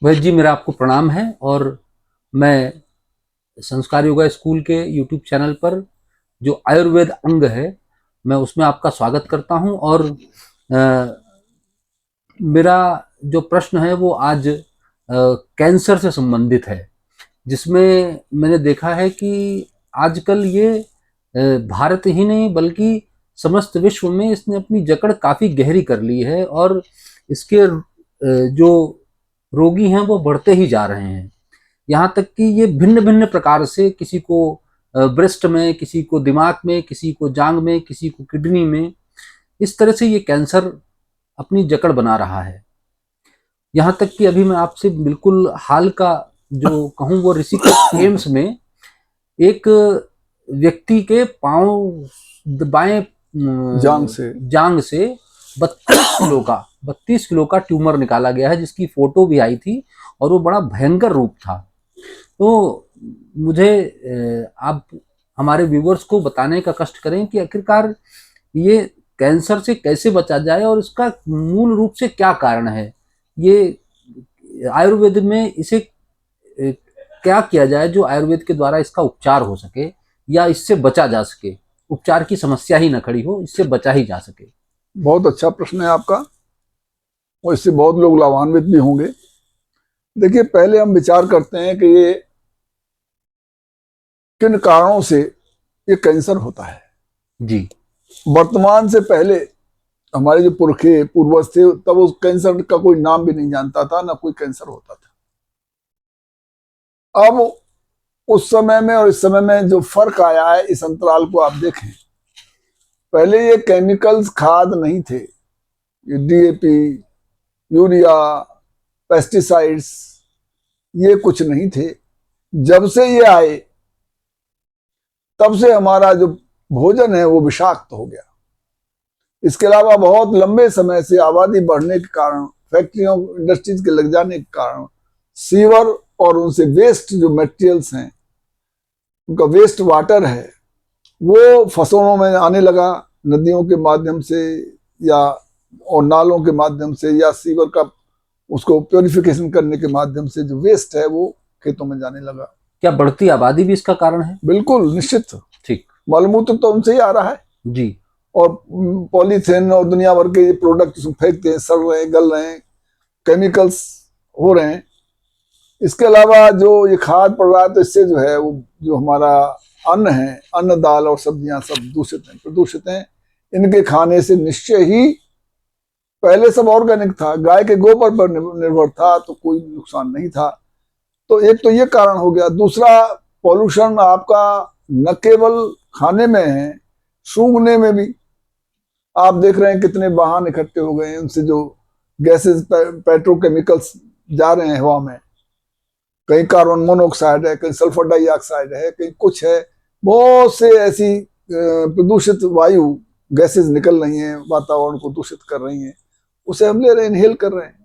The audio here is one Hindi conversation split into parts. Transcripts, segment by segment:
वैद्य जी, मेरा आपको प्रणाम है। और मैं संस्कार योगा स्कूल के यूट्यूब चैनल पर जो आयुर्वेद अंग है, मैं उसमें आपका स्वागत करता हूं। और मेरा जो प्रश्न है वो आज कैंसर से संबंधित है, जिसमें मैंने देखा है कि आजकल ये भारत ही नहीं बल्कि समस्त विश्व में इसने अपनी जकड़ काफ़ी गहरी कर ली है। और इसके जो रोगी हैं वो बढ़ते ही जा रहे हैं। यहाँ तक कि ये भिन्न भिन्न प्रकार से, किसी को ब्रेस्ट में, किसी को दिमाग में, किसी को जांग में, किसी को किडनी में, इस तरह से ये कैंसर अपनी जकड़ बना रहा है। यहाँ तक कि अभी मैं आपसे बिल्कुल हाल का जो कहूँ वो ऋषिकेश एम्स में एक व्यक्ति के पांव बाएं जांग से 32 किलो का ट्यूमर निकाला गया है, जिसकी फोटो भी आई थी और वो बड़ा भयंकर रूप था। तो मुझे आप हमारे व्यूवर्स को बताने का कष्ट करें कि आखिरकार ये कैंसर से कैसे बचा जाए और इसका मूल रूप से क्या कारण है। ये आयुर्वेद में इसे क्या किया जाए जो आयुर्वेद के द्वारा इसका उपचार हो सके या इससे बचा जा सके, उपचार की समस्या ही न खड़ी हो, इससे बचा ही जा सके। बहुत अच्छा प्रश्न है आपका और इससे बहुत लोग लाभान्वित भी होंगे। देखिए, पहले हम विचार करते हैं कि ये किन कारणों से ये कैंसर होता है। जी। वर्तमान से पहले हमारे जो पूर्वज थे, तब उस कैंसर का कोई नाम भी नहीं जानता था, ना कोई कैंसर होता था। अब उस समय में और इस समय में जो फर्क आया है, इस अंतराल को आप देखें। पहले ये केमिकल्स खाद नहीं थे, ये डीएपी, यूरिया, पेस्टिसाइड्स, ये कुछ नहीं थे। जब से ये आए तब से हमारा जो भोजन है वो विषाक्त हो गया। इसके अलावा बहुत लंबे समय से आबादी बढ़ने के कारण, फैक्ट्रियों इंडस्ट्रीज के लग जाने के कारण, सीवर और उनसे वेस्ट जो मटेरियल्स हैं, उनका वेस्ट वाटर है, वो फसलों में आने लगा, नदियों के माध्यम से या और नालों के माध्यम से, या सीवर का उसको प्योरिफिकेशन करने के माध्यम से जो वेस्ट है वो खेतों में जाने लगा। क्या बढ़ती आबादी भी इसका कारण है? बिल्कुल, निश्चित। ठीक। मलमूत्र तो उनसे ही आ रहा है जी। और पॉलीथीन और दुनिया भर के प्रोडक्ट फेंकते हैं, सड़ रहे हैं, गल रहे हैं, केमिकल्स हो रहे हैं। इसके अलावा जो ये खाद पड़ रहा है, तो इससे जो है वो जो हमारा अन्न है, अन्न, दाल और सब्जियां सब दूषित हैं, प्रदूषित हैं। इनके खाने से निश्चय ही, पहले सब ऑर्गेनिक था, गाय के गोबर पर निर्भर था, तो कोई नुकसान नहीं था। तो एक तो ये कारण हो गया। दूसरा, पॉल्यूशन आपका न केवल खाने में है, सूंघने में भी। आप देख रहे हैं कितने वाहन इकट्ठे हो गए हैं, उनसे जो गैसेस, पेट्रोकेमिकल्स जा रहे हैं हवा में। कहीं कार्बन मोनोऑक्साइड है, कहीं सल्फर डाइऑक्साइड है, कहीं कुछ है। बहुत से ऐसी प्रदूषित वायु गैसेस निकल रही हैं, वातावरण को दूषित कर रही हैं, उसे हम ले रहे हैं, इनहेल कर रहे हैं।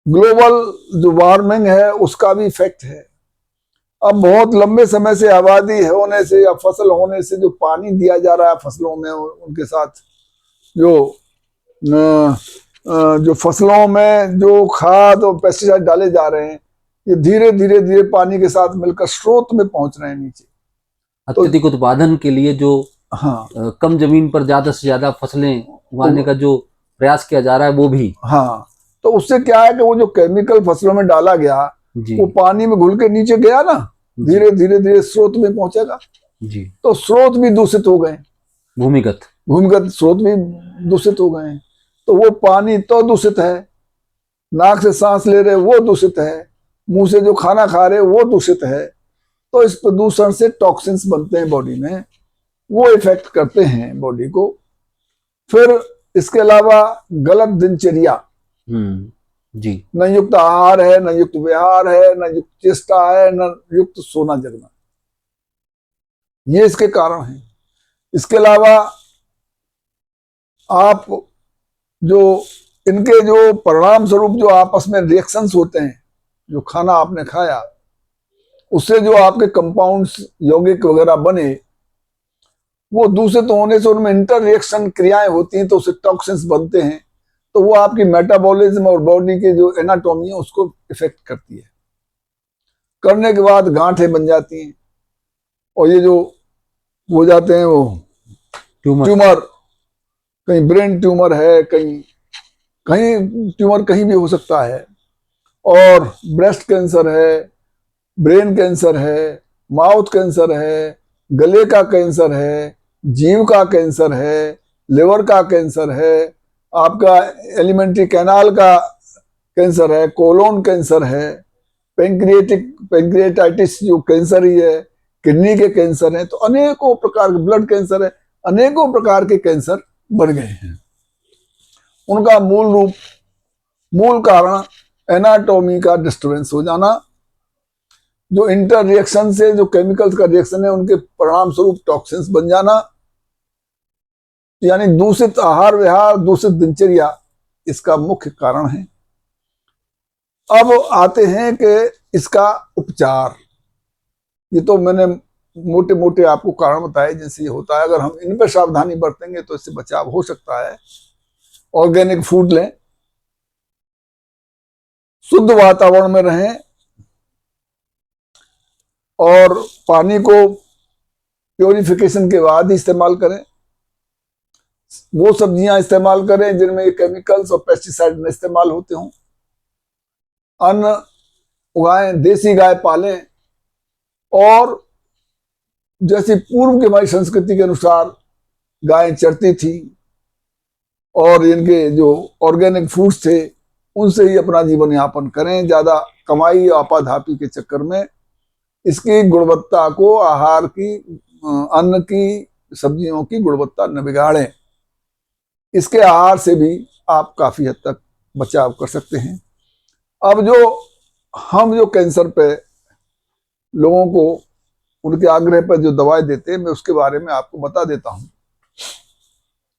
ग्लोबल जो वार्मिंग है उसका भी इफेक्ट है। अब बहुत लंबे समय से आबादी होने से या फसल होने से जो पानी दिया जा रहा है फसलों में, उनके साथ जो फसलों में जो खाद और पेस्टिसाइड डाले जा रहे हैं, ये धीरे धीरे धीरे पानी के साथ मिलकर स्रोत में पहुंच रहे हैं नीचे। अत्यधिक उत्पादन के लिए जो कम जमीन पर ज्यादा से ज्यादा फसलें उगाने का जो प्रयास किया जा रहा है वो भी। तो उससे क्या है कि वो जो केमिकल फसलों में डाला गया वो पानी में घुल के नीचे गया ना, धीरे धीरे धीरे स्रोत में पहुंचेगा जी। तो स्रोत भी दूषित हो गए, भूमिगत स्रोत भी दूषित हो गए। तो वो पानी तो दूषित है, नाक से सांस ले रहे वो दूषित है, मुंह से जो खाना खा रहे वो दूषित है। तो इस प्रदूषण से टॉक्सिन्स बनते हैं बॉडी में, वो इफेक्ट करते हैं बॉडी को। फिर इसके अलावा गलत दिनचर्या, जी, न युक्त आहार है, न युक्त विहार है, न युक्त चेष्टा है, न युक्त सोना जगना, ये इसके कारण हैं। इसके अलावा आप जो इनके जो परिणाम स्वरूप जो आपस में रिएक्शंस होते हैं, जो खाना आपने खाया उससे जो आपके कंपाउंड्स यौगिक वगैरह बने, वो दूषित होने से उनमें इंटर रिएक्शन क्रियाएं होती हैं, तो उससे टॉक्सिन्स बनते हैं। तो वो आपकी मेटाबॉलिज्म और बॉडी के जो एनाटॉमी है उसको इफेक्ट करती है। करने के बाद गांठें बन जाती हैं और ये जो हो जाते हैं वो ट्यूमर, कहीं ब्रेन ट्यूमर है, कहीं कहीं ट्यूमर कहीं भी हो सकता है, और ब्रेस्ट कैंसर है, ब्रेन कैंसर है, माउथ कैंसर है, गले का कैंसर है, जीव का कैंसर है, लिवर का कैंसर है, आपका एलिमेंट्री कैनाल का कैंसर है, कोलोन कैंसर है, पैंक्रिएटाइटिस जो कैंसर ही है, किडनी के कैंसर है, तो अनेकों प्रकार के, ब्लड कैंसर है, अनेकों प्रकार के कैंसर बढ़ गए हैं। उनका मूल कारण एनाटॉमी का डिस्टर्बेंस हो जाना, जो इंटर रिएक्शन से जो केमिकल्स का रिएक्शन है उनके परिणाम स्वरूप टॉक्सिन्स बन जाना, यानी दूषित आहार विहार, दूषित दिनचर्या इसका मुख्य कारण है। अब आते हैं कि इसका उपचार। ये तो मैंने मोटे मोटे आपको कारण बताए जिनसे ये होता है। अगर हम इन पर सावधानी बरतेंगे तो इससे बचाव हो सकता है। ऑर्गेनिक फूड लें, शुद्ध वातावरण में रहें, और पानी को प्योरिफिकेशन के बाद ही इस्तेमाल करें। वो सब्जियां इस्तेमाल करें जिनमें केमिकल्स और पेस्टिसाइड न इस्तेमाल होते हों। अन्न उगाएं, देसी गाय पालें, और जैसी पूर्व की हमारी संस्कृति के अनुसार गायें चरती थी और इनके जो ऑर्गेनिक फूड्स थे उनसे ही अपना जीवन यापन करें। ज्यादा कमाई आपाधापी के चक्कर में इसकी गुणवत्ता को, आहार की, अन्न की, सब्जियों की गुणवत्ता न बिगाड़ें। इसके आहार से भी आप काफी हद तक बचाव कर सकते हैं। अब जो कैंसर पे लोगों को उनके आग्रह पर जो दवाएं देते हैं, मैं उसके बारे में आपको बता देता हूं।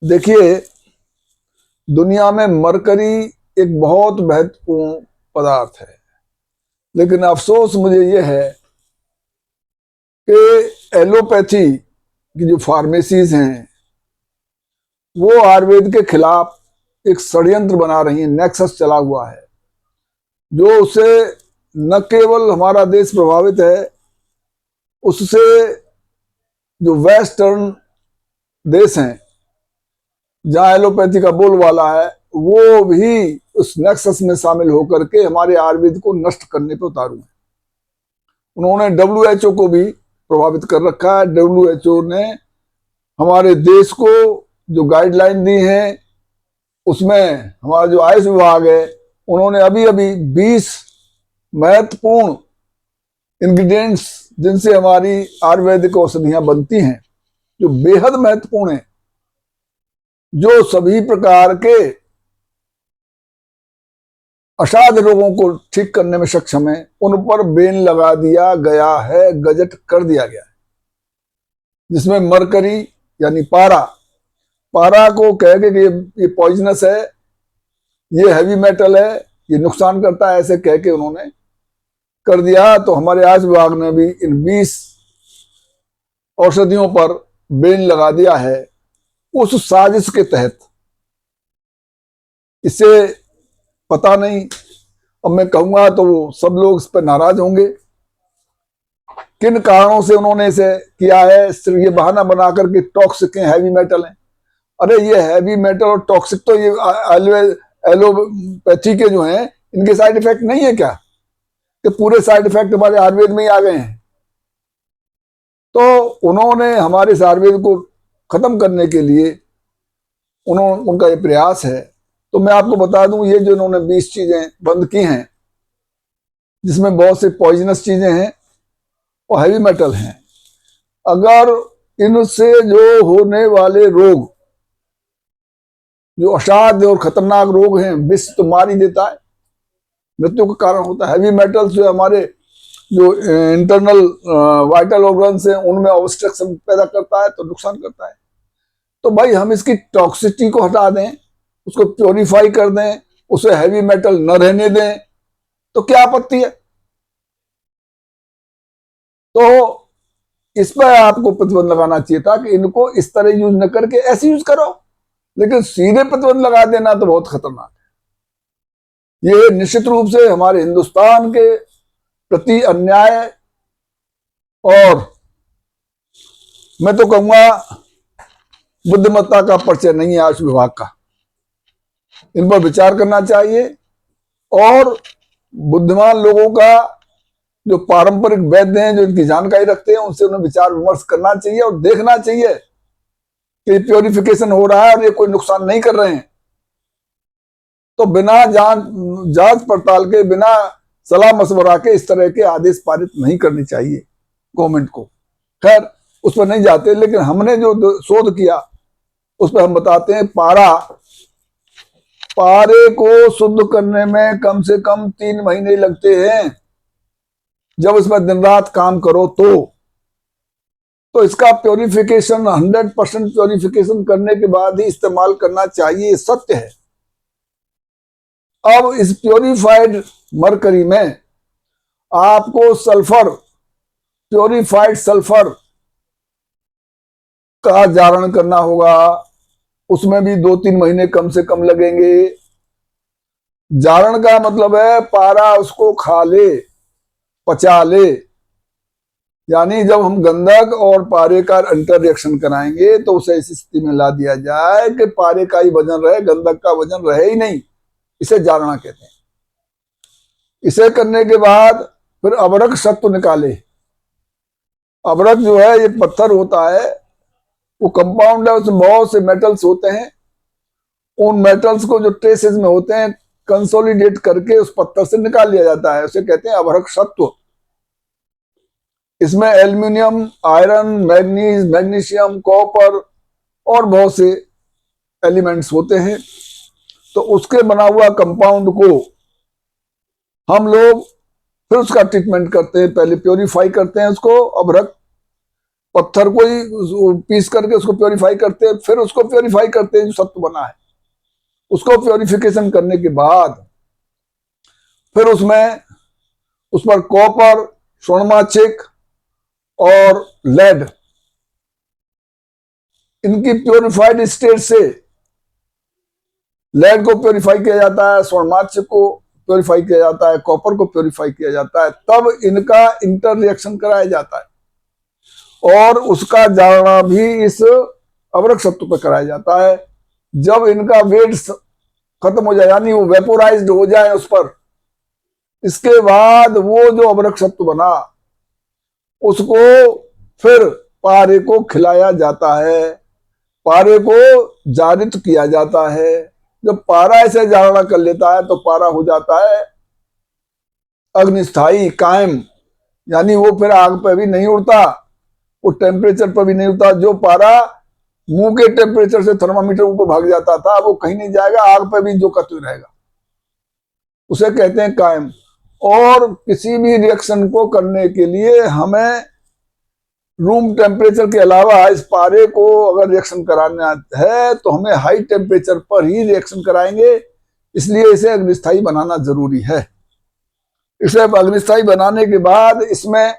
देखिए, दुनिया में मरकरी एक बहुत महत्वपूर्ण पदार्थ है, लेकिन अफसोस मुझे यह है कि एलोपैथी की जो फार्मेसीज हैं वो आयुर्वेद के खिलाफ एक षड्यंत्र बना रही है, नेक्सस चला हुआ है, जो उससे न केवल हमारा देश प्रभावित है, उससे जो वेस्टर्न देश हैं जहां एलोपैथी का बोलबाला है वो भी उस नेक्सस में शामिल होकर के हमारे आयुर्वेद को नष्ट करने पर उतारू है। उन्होंने WHO को भी प्रभावित कर रखा है। WHO ने हमारे देश को जो गाइडलाइन दी है उसमें हमारा जो आयुष विभाग है उन्होंने अभी अभी 20 महत्वपूर्ण इंग्रेडिएंट्स जिनसे हमारी आयुर्वेदिक औषधियां बनती हैं, जो बेहद महत्वपूर्ण है, जो सभी प्रकार के असाध्य रोगों को ठीक करने में सक्षम है, उन पर बैन लगा दिया गया है, गजट कर दिया गया है। जिसमें मरकरी यानी पारा को कह के कि ये पॉइजनस है, ये हैवी मेटल है, ये नुकसान करता है, ऐसे कह के उन्होंने कर दिया। तो हमारे आयुष विभाग ने भी इन 20 औषधियों पर बैन लगा दिया है उस साजिश के तहत। इससे पता नहीं, अब मैं कहूंगा तो सब लोग इस पर नाराज होंगे, किन कारणों से उन्होंने इसे किया है। सिर्फ ये बहाना बनाकर के टॉक्सिक हैं, हैवी मेटल हैं। अरे ये हैवी मेटल और टॉक्सिक तो ये एलोपैथी के जो हैं इनके साइड इफेक्ट नहीं है क्या, कि पूरे साइड इफेक्ट हमारे आयुर्वेद में ही आ गए हैं। तो उन्होंने हमारे इस आयुर्वेद को खत्म करने के लिए उनका ये प्रयास है। तो मैं आपको बता दूं, ये जो इन्होंने 20 चीजें बंद की हैं जिसमें बहुत से पॉइजनस चीजें हैं और हैवी मेटल हैं, अगर इनसे जो होने वाले रोग, जो असाध्य और खतरनाक रोग हैं, विष तो मार ही देता है, मृत्यु का कारण होता है। हैवी मेटल्स जो हमारे जो इंटरनल वाइटल ऑर्गन्स हैं उनमें ऑब्स्ट्रक्शन पैदा करता है, तो नुकसान करता है। तो भाई हम इसकी टॉक्सिसिटी को हटा दें, उसको प्योरीफाई कर दें, उसे हैवी मेटल न रहने दें, तो क्या आपत्ति है। तो इस पर आपको प्रतिबंध लगाना चाहिए था कि इनको इस तरह यूज न करके ऐसे यूज करो। लेकिन सीधे प्रतिबंध लगा देना तो बहुत खतरनाक है। ये निश्चित रूप से हमारे हिंदुस्तान के प्रति अन्याय, और मैं तो कहूंगा बुद्धिमत्ता का परिचय नहीं है आयुष विभाग का। इन पर विचार करना चाहिए, और बुद्धिमान लोगों का जो पारंपरिक वैद्य हैं, जो इनकी जानकारी रखते हैं, उनसे उन्हें विचार विमर्श करना चाहिए और देखना चाहिए कि प्योरिफिकेशन हो रहा है और ये कोई नुकसान नहीं कर रहे हैं। तो बिना जांच पड़ताल के, बिना सलाह मशवरा के इस तरह के आदेश पारित नहीं करनी चाहिए गवर्नमेंट को। खैर उस पर नहीं जाते, लेकिन हमने जो शोध किया उस पर हम बताते हैं, पारे को शुद्ध करने में कम से कम 3 महीने लगते हैं जब इसमें दिन रात काम करो तो इसका प्योरिफिकेशन 100% प्योरिफिकेशन करने के बाद ही इस्तेमाल करना चाहिए, सत्य है। अब इस प्योरीफाइड मरकरी में आपको सल्फर, प्योरीफाइड सल्फर का जारण करना होगा, उसमें भी 2-3 महीने कम से कम लगेंगे। जारण का मतलब है पारा उसको खा ले, पचा ले, यानी जब हम गंधक और पारे का इंटर रिएक्शन कराएंगे तो उसे ऐसी स्थिति में ला दिया जाए कि पारे का ही वजन रहे, गंधक का वजन रहे ही नहीं। इसे जारणा कहते हैं। इसे करने के बाद फिर अबरक सत्व निकाले। अबरक जो है ये पत्थर होता है, वो कंपाउंड है, उसमें बहुत से मेटल्स होते हैं। उन मेटल्स को जो ट्रेसेस में होते हैं कंसोलिडेट करके उस पत्थर से निकाल लिया जाता है, उसे कहते हैं अबरक सत्व। इसमें aluminium, iron, manganese, magnesium, copper और बहुत से एलिमेंट्स होते हैं। तो उसके बना हुआ कंपाउंड को हम लोग फिर उसका ट्रीटमेंट करते हैं। पहले प्योरीफाई करते हैं उसको, अबरक पत्थर को ही पीस करके उसको प्योरीफाई करते हैं, फिर उसको प्योरीफाई करते हैं जो सत्व बना है। उसको प्योरीफिकेशन करने के बाद फिर उसमें उस पर कॉपर, स्वर्णमाचिक और लेड, इनकी प्योरीफाइड स्टेट से लेड को प्योरीफाई किया जाता है, स्वर्णमाचिक को प्योरीफाई किया जाता है, कॉपर को प्योरीफाई किया जाता है, तब इनका इंटर रिएक्शन कराया जाता है और उसका जारणा भी इस अबरक सत्व पर कराया जाता है। जब इनका वेट खत्म हो जाए, यानी वो वेपोराइज्ड हो जाए उस पर, इसके बाद वो जो अबरक सत्व बना उसको फिर पारे को खिलाया जाता है, पारे को जारित किया जाता है। जब पारा ऐसे जारणा कर लेता है तो पारा हो जाता है अग्निस्थायी, कायम, यानी वो फिर आग पर भी नहीं उड़ता, वो टेम्परेचर पर भी नहीं उड़ता। जो पारा मुंह के टेम्परेचर से थर्मामीटर ऊपर भाग जाता था वो कहीं नहीं जाएगा, आग पर भी जो कतु रहेगा, उसे कहते हैं कायम। और किसी भी रिएक्शन को करने के लिए हमें रूम टेम्परेचर के अलावा इस पारे को अगर रिएक्शन कराना है तो हमें हाई टेम्परेचर पर ही रिएक्शन कराएंगे, इसलिए इसे अग्निस्थायी बनाना जरूरी है। इसे अग्निस्थायी बनाने के बाद इसमें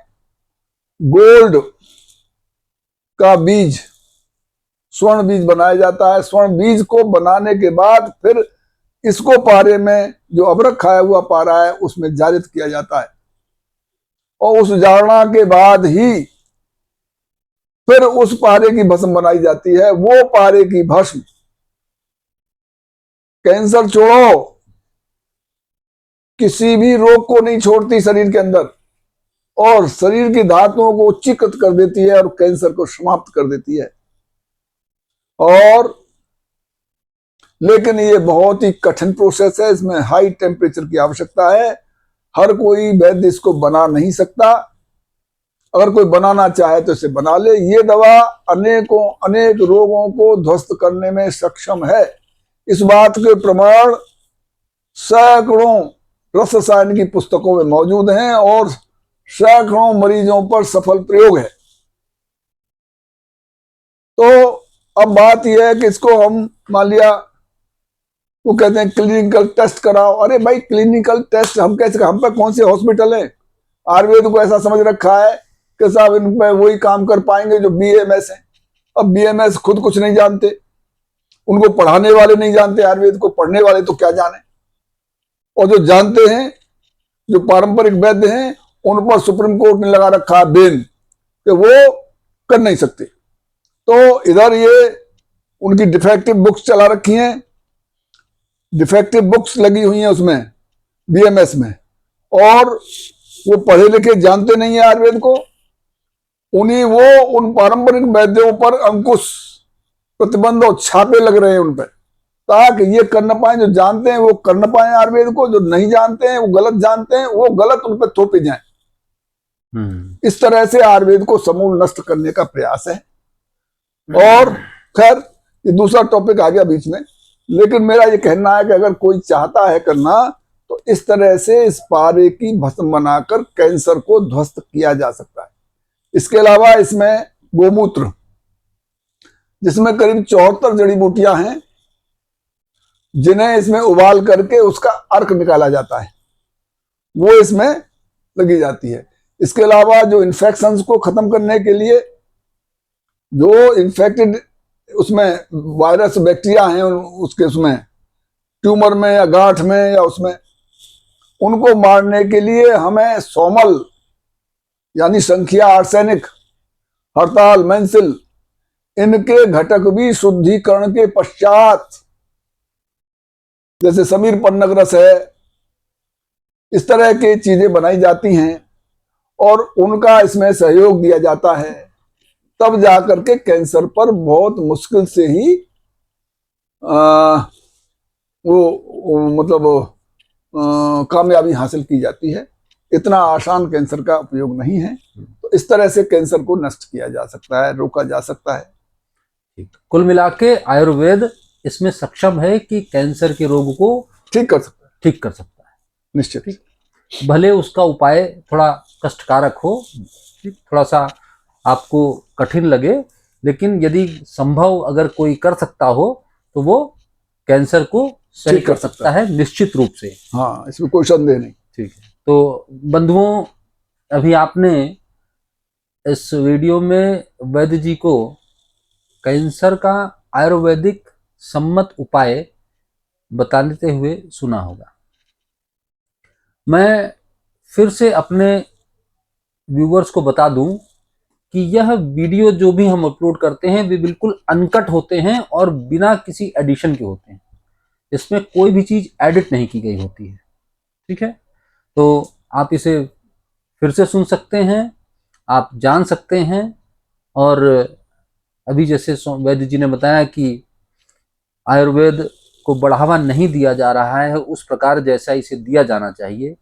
गोल्ड का बीज, स्वर्ण बीज बनाया जाता है। स्वर्ण बीज को बनाने के बाद फिर इसको पारे में, जो अबरक खाया हुआ पारा है, उसमें जारित किया जाता है और उस जारणा के बाद ही फिर उस पारे की भस्म बनाई जाती है। वो पारे की भस्म कैंसर छोड़ो, किसी भी रोग को नहीं छोड़ती शरीर के अंदर, और शरीर की धातुओं को उच्चीकृत कर देती है और कैंसर को समाप्त कर देती है। और लेकिन ये बहुत ही कठिन प्रोसेस है, इसमें हाई टेम्परेचर की आवश्यकता है। हर कोई वैद्य इसको बना नहीं सकता, अगर कोई बनाना चाहे तो इसे बना ले। ये दवा अनेक रोगों को ध्वस्त करने में सक्षम है। इस बात के प्रमाण सैकड़ों रस रसायन की पुस्तकों में मौजूद हैं और सैकड़ों मरीजों पर सफल प्रयोग है। तो अब बात यह है कि इसको हम मान लिया, वो कहते हैं क्लिनिकल टेस्ट कराओ। अरे भाई क्लिनिकल टेस्ट हम कैसे, हम पे कौन से हॉस्पिटल है? आयुर्वेद को ऐसा समझ रखा है कि साहब इन पे वही काम कर पाएंगे जो बीएमएस है। अब बीएमएस खुद कुछ नहीं जानते, उनको पढ़ाने वाले नहीं जानते आयुर्वेद को, पढ़ने वाले तो क्या जाने, और जो जानते हैं, जो पारंपरिक वैद्य हैं, उन पर सुप्रीम कोर्ट ने लगा रखा है बैन कि वो कर नहीं सकते। तो इधर ये उनकी डिफेक्टिव बुक्स चला रखी हैं, डिफेक्टिव बुक्स लगी हुई हैं उसमें बीएमएस में, और वो पढ़े लिखे जानते नहीं है आयुर्वेद को, उन पारंपरिक वैद्यों पर अंकुश, प्रतिबंध और छापे लग रहे हैं उन पर, ताकि ये कर न पाए, जो जानते हैं वो कर न पाए आयुर्वेद को, जो नहीं जानते हैं वो गलत जानते हैं, वो गलत उन पर थोपे जाए। इस तरह से आयुर्वेद को समूल नष्ट करने का प्रयास है। और खैर ये दूसरा टॉपिक आ गया बीच में, लेकिन मेरा ये कहना है कि अगर कोई चाहता है करना तो इस तरह से इस पारे की भस्म बनाकर कैंसर को ध्वस्त किया जा सकता है। इसके अलावा इसमें गोमूत्र, जिसमें करीब 74 जड़ी बूटियां हैं, जिन्हें इसमें उबाल करके उसका अर्क निकाला जाता है, वो इसमें लगी जाती है। इसके अलावा जो इन्फेक्शंस को खत्म करने के लिए, जो इन्फेक्टेड उसमें वायरस बैक्टीरिया हैं उसके उसमें ट्यूमर में या गांठ में या उसमें, उनको मारने के लिए हमें सोमल यानी संखिया, आर्सेनिक, हड़ताल, मेंसिल, इनके घटक भी शुद्धिकरण के पश्चात, जैसे समीर पन्नग रस है, इस तरह की चीजें बनाई जाती हैं और उनका इसमें सहयोग दिया जाता है, तब जाकर के कैंसर पर बहुत मुश्किल से ही कामयाबी हासिल की जाती है। इतना आसान कैंसर का उपयोग नहीं है। तो इस तरह से कैंसर को नष्ट किया जा सकता है, रोका जा सकता है। कुल मिला के आयुर्वेद इसमें सक्षम है कि कैंसर के रोग को ठीक कर सकता है, निश्चित। भले उसका उपाय थोड़ा कष्टकारक हो, थोड़ा सा आपको कठिन लगे, लेकिन यदि संभव अगर कोई कर सकता हो तो वो कैंसर को सही कर सकता है, निश्चित रूप से। हाँ, इसमें कोई संदेह नहीं। ठीक है। तो बंधुओं, अभी आपने इस वीडियो में वैद्य जी को कैंसर का आयुर्वेदिक सम्मत उपाय बताते हुए सुना होगा। मैं फिर से अपने व्यूवर्स को बता दूं कि यह वीडियो जो भी हम अपलोड करते हैं वे बिल्कुल अनकट होते हैं और बिना किसी एडिशन के होते हैं। इसमें कोई भी चीज एडिट नहीं की गई होती है। ठीक है, तो आप इसे फिर से सुन सकते हैं, आप जान सकते हैं। और अभी जैसे वैद्य जी ने बताया कि आयुर्वेद को बढ़ावा नहीं दिया जा रहा है उस प्रकार जैसा इसे दिया जाना चाहिए,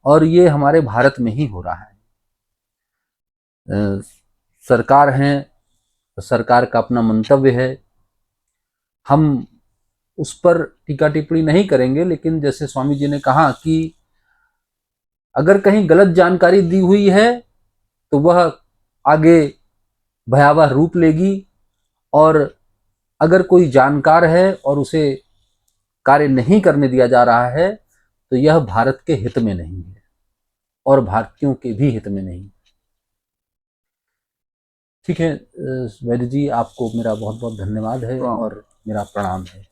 और ये हमारे भारत में ही हो रहा है। सरकार है, सरकार का अपना मंतव्य है, हम उस पर टीका टिप्पणी नहीं करेंगे, लेकिन जैसे स्वामी जी ने कहा कि अगर कहीं गलत जानकारी दी हुई है तो वह आगे भयावह रूप लेगी, और अगर कोई जानकार है और उसे कार्य नहीं करने दिया जा रहा है तो यह भारत के हित में नहीं है और भारतीयों के भी हित में नहीं। ठीक है वैद्य जी, आपको मेरा बहुत बहुत धन्यवाद है और मेरा प्रणाम है।